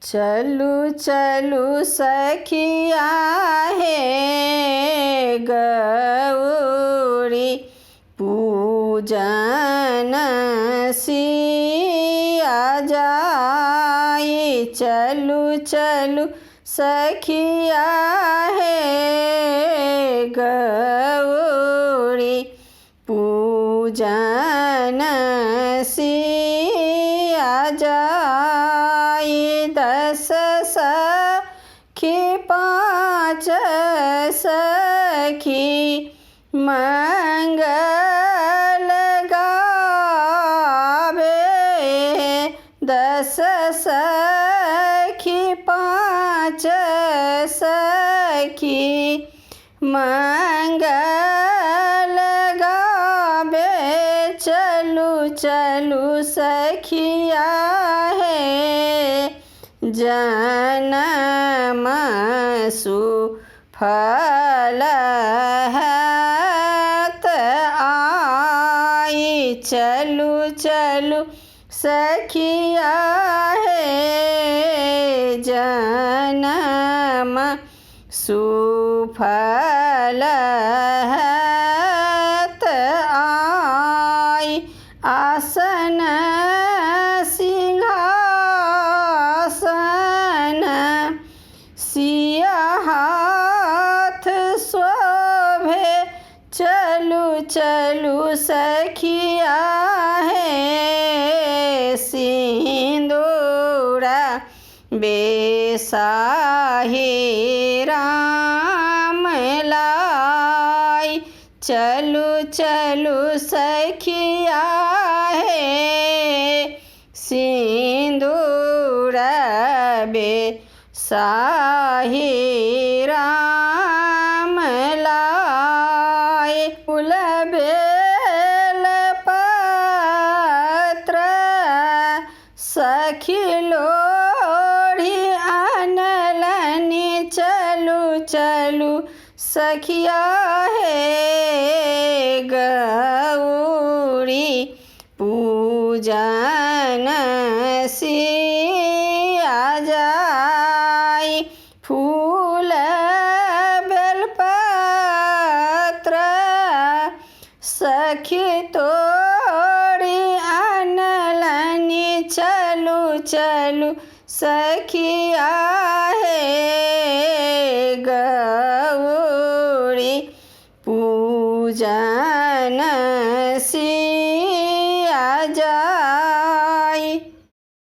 चलू चलू सखिया हे गौरी पूजन सिया जाई। चलू चलू सखिया हे गौरी पूजन सिया जाई। 10 सखी 5 सखी मंगल गावे। 10 सखी 5 सखी मंगल गावे। चलू चलू सखिया हे जन्म सुफल हैत आई। चलू चलू सखिया हे जन्म सुफल हैत आई। आसन सिंहासन सिया हाथ शोभे। चलू चलू सखिया हे सिंदूरा बेसाही राम लाई। चलू चलू सखिया हे सिंदूरा बेसाही राम लाई। फूल बेल पत्र सखी लोढ़ी अनलनी। चलू चलू सखिया हे गौरी पूजन सिया जाई। फूल बेलपत्र सखी तोड़ी अनलनी। चलू चलू सखिया हे गौरी पूजन